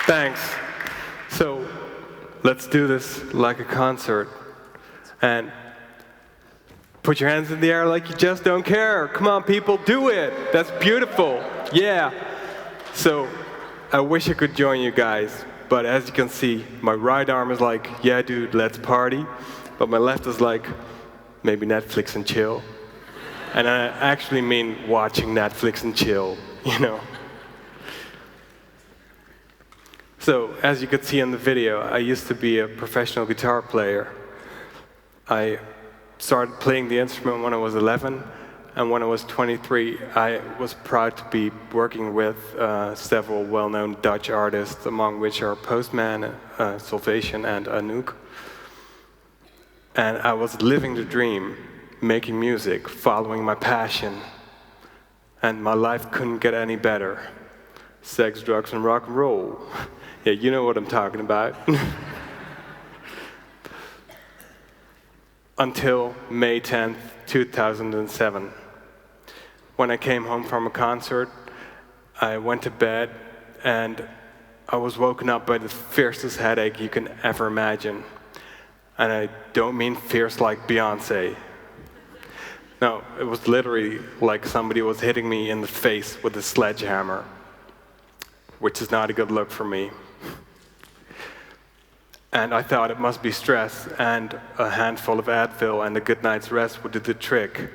Thanks. So, let's do this like a concert. And put your hands in the air like you just don't care. Come on, people, do it. That's beautiful. Yeah. So, I wish I could join you guys. But as you can see, my right arm is like, yeah, dude, let's party. But my left is like, maybe Netflix and chill. And I actually mean watching Netflix and chill, you know. So, as you could see in the video, I used to be a professional guitar player. I started playing the instrument when I was 11, and when I was 23, I was proud to be working with several well-known Dutch artists, among which are Postman, Salvation, and Anouk. And I was living the dream, making music, following my passion. And my life couldn't get any better. Sex, drugs, and rock and roll. Yeah, you know what I'm talking about. Until May 10th, 2007. When I came home from a concert, I went to bed, and I was woken up by the fiercest headache you can ever imagine. And I don't mean fierce like Beyonce. No, it was literally like somebody was hitting me in the face with a sledgehammer, which is not a good look for me. And I thought it must be stress, and a handful of Advil and a good night's rest would do the trick.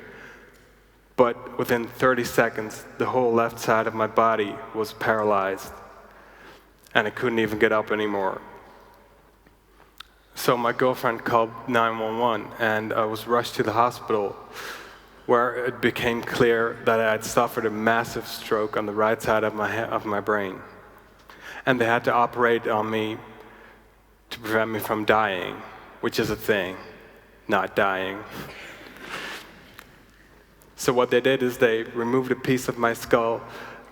But within 30 seconds, the whole left side of my body was paralyzed, and I couldn't even get up anymore. So my girlfriend called 911, and I was rushed to the hospital, where it became clear that I had suffered a massive stroke on the right side of my brain. And they had to operate on me to prevent me from dying, which is a thing, not dying. So what they did is they removed a piece of my skull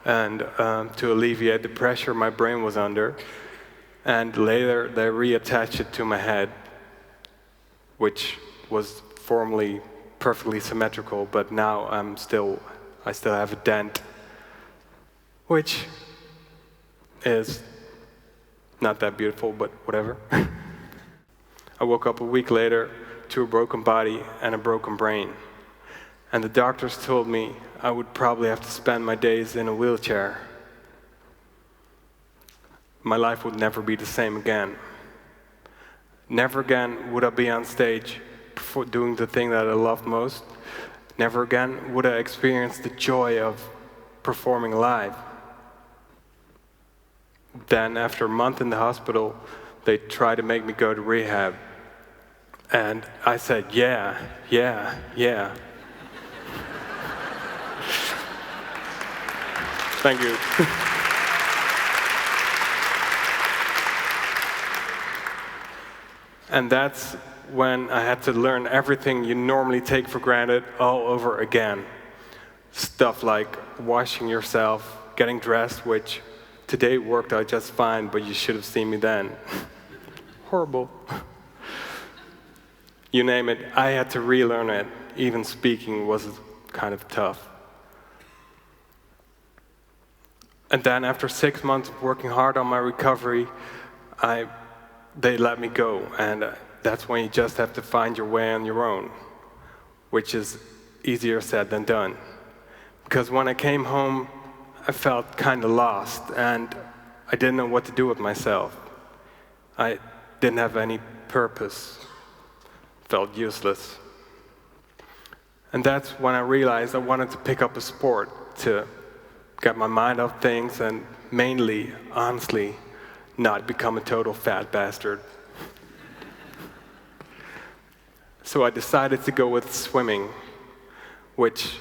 and to alleviate the pressure my brain was under, and later they reattached it to my head, which was formerly perfectly symmetrical, but now I still have a dent, which is not that beautiful, but whatever. I woke up a week later to a broken body and a broken brain. And the doctors told me I would probably have to spend my days in a wheelchair. My life would never be the same again. Never again would I be on stage doing the thing that I loved most. Never again would I experience the joy of performing live. Then, after a month in the hospital, they tried to make me go to rehab. And I said, yeah. Thank you. And that's when I had to learn everything you normally take for granted all over again. Stuff like washing yourself, getting dressed, which today worked out just fine, but you should have seen me then. Horrible. You name it, I had to relearn it. Even speaking was kind of tough. And then after 6 months of working hard on my recovery, they let me go. And that's when you just have to find your way on your own, which is easier said than done. Because when I came home, I felt kind of lost, and I didn't know what to do with myself. I didn't have any purpose. Felt useless. And that's when I realized I wanted to pick up a sport to get my mind off things and mainly, honestly, not become a total fat bastard. So I decided to go with swimming, which,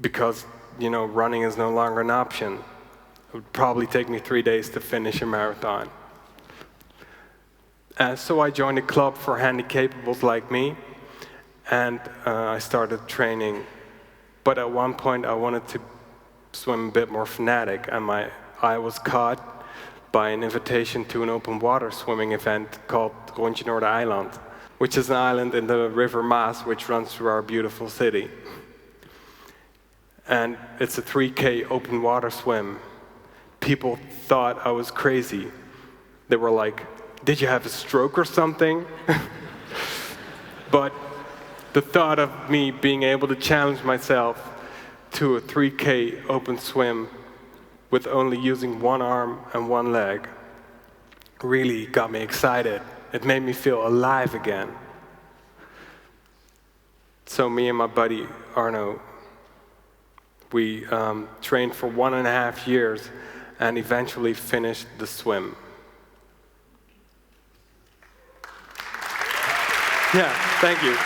because running is no longer an option. It would probably take me 3 days to finish a marathon. So I joined a club for handicapables like me, and I started training. But at one point, I wanted to swim a bit more fanatic, and my eye was caught by an invitation to an open water swimming event called Rondje Noordereiland, which is an island in the River Maas, which runs through our beautiful city. And it's a 3K open water swim. people thought I was crazy. They were like, "Did you have a stroke or something?" But the thought of me being able to challenge myself to a 3K open swim with only using one arm and one leg really got me excited. It made me feel alive again. So me and my buddy Arno, we trained for 1.5 years and eventually finished the swim. Yeah, thank you.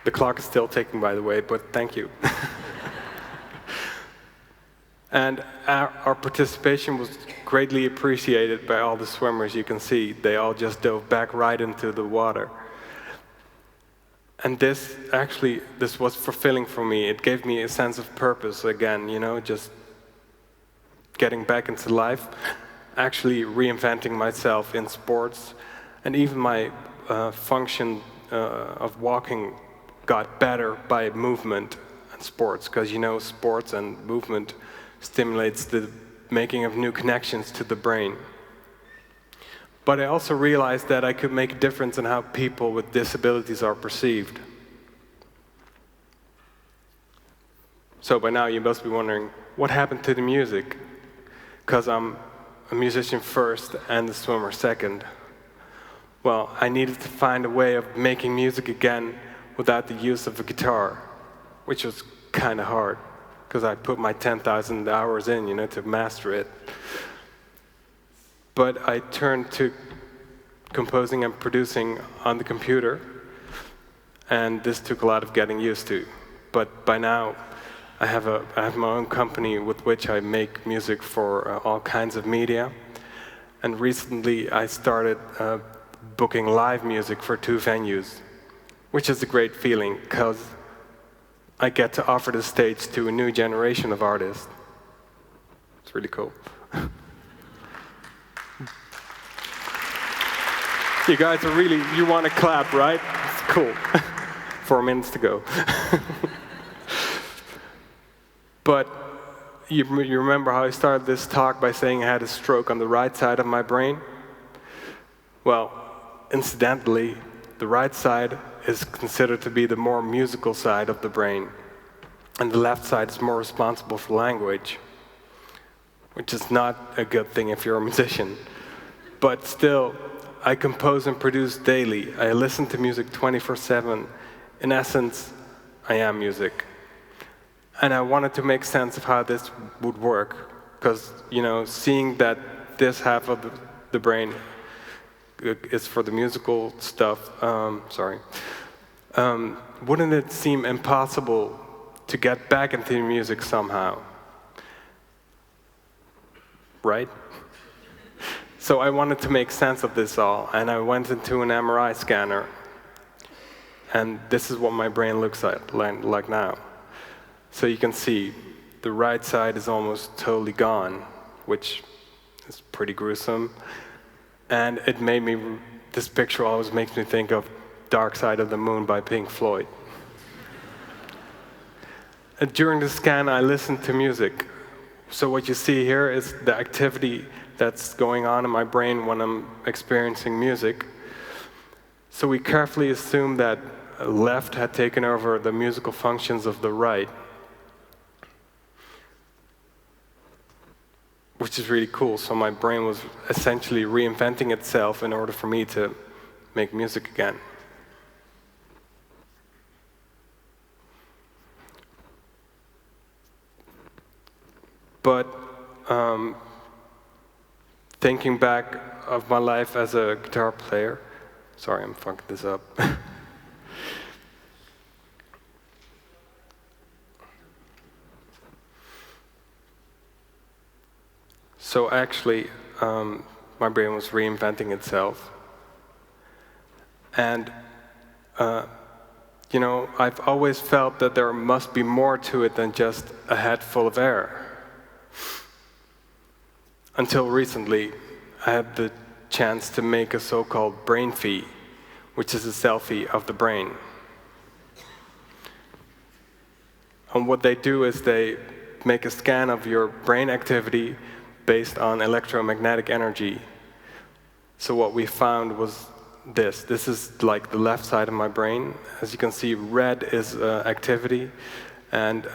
The clock is still ticking, by the way, but thank you. And our participation was greatly appreciated by all the swimmers. You can see they all just dove back right into the water. And this was fulfilling for me. It gave me a sense of purpose again, just getting back into life, actually reinventing myself in sports, and even my function of walking got better by movement and sports, because sports and movement stimulates the making of new connections to the brain. But I also realized that I could make a difference in how people with disabilities are perceived. So by now you must be wondering, what happened to the music? Because I'm a musician first and a swimmer second. Well, I needed to find a way of making music again without the use of a guitar, which was kind of hard, because I put my 10,000 hours in, to master it. But I turned to composing and producing on the computer, and this took a lot of getting used to. But by now, I have my own company with which I make music for all kinds of media. And recently I started booking live music for 2 venues, which is a great feeling because I get to offer the stage to a new generation of artists. It's really cool. You guys are really, you want to clap, right? It's cool. 4 minutes to go. But you remember how I started this talk by saying I had a stroke on the right side of my brain? Well, incidentally, the right side is considered to be the more musical side of the brain, and the left side is more responsible for language, which is not a good thing if you're a musician. But still, I compose and produce daily. I listen to music 24/7. In essence, I am music. And I wanted to make sense of how this would work, because, seeing that this half of the brain is for the musical stuff, wouldn't it seem impossible to get back into music somehow? Right? So I wanted to make sense of this all, and I went into an MRI scanner, and this is what my brain looks like now. So you can see the right side is almost totally gone, which is pretty gruesome. And it made me, this picture always makes me think of Dark Side of the Moon by Pink Floyd. And during the scan, I listened to music. So what you see here is the activity that's going on in my brain when I'm experiencing music. So we carefully assumed that left had taken over the musical functions of the right, which is really cool. So my brain was essentially reinventing itself in order for me to make music again. But thinking back of my life as a guitar player, sorry, I'm fucking this up. So actually, my brain was reinventing itself. And, I've always felt that there must be more to it than just a head full of air. Until recently, I had the chance to make a so-called brain fee, which is a selfie of the brain. And what they do is they make a scan of your brain activity based on electromagnetic energy. So what we found was this. This is like the left side of my brain. As you can see, red is activity, and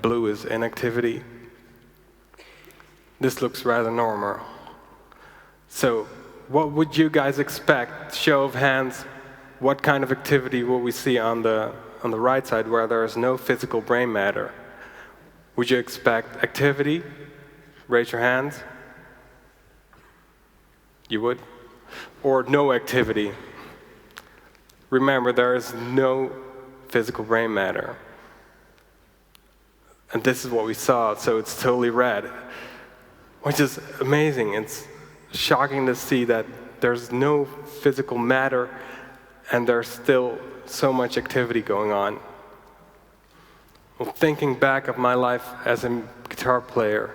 blue is inactivity. This looks rather normal. So what would you guys expect? Show of hands, what kind of activity will we see on the right side where there is no physical brain matter? Would you expect activity? Raise your hands. You would? Or no activity? Remember, there is no physical brain matter. And this is what we saw, so it's totally red, which is amazing. It's shocking to see that there's no physical matter and there's still so much activity going on. Well, thinking back of my life as a guitar player,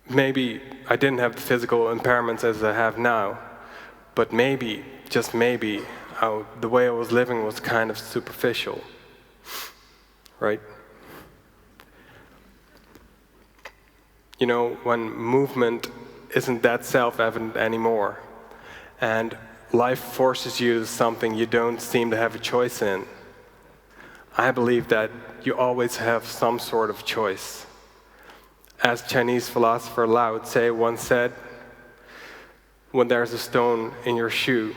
maybe I didn't have the physical impairments as I have now, but maybe, just maybe, the way I was living was kind of superficial, right? You know, when movement isn't that self-evident anymore, and life forces you to something you don't seem to have a choice in, I believe that you always have some sort of choice. As Chinese philosopher Lao Tse once said, when there's a stone in your shoe,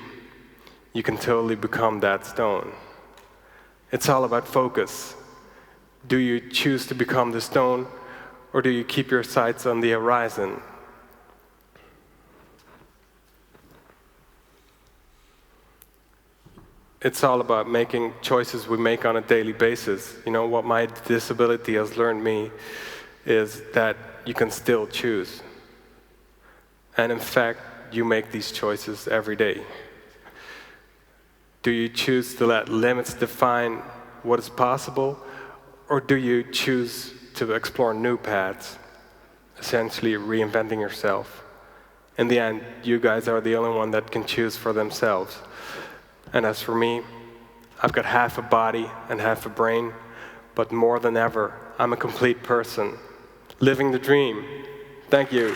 you can totally become that stone. It's all about focus. Do you choose to become the stone, or do you keep your sights on the horizon? It's all about making choices we make on a daily basis. You know, what my disability has learned me is that you can still choose. And in fact, you make these choices every day. Do you choose to let limits define what is possible, or do you choose to explore new paths, essentially reinventing yourself? In the end, you guys are the only one that can choose for themselves. And as for me, I've got half a body and half a brain, but more than ever, I'm a complete person, living the dream. Thank you.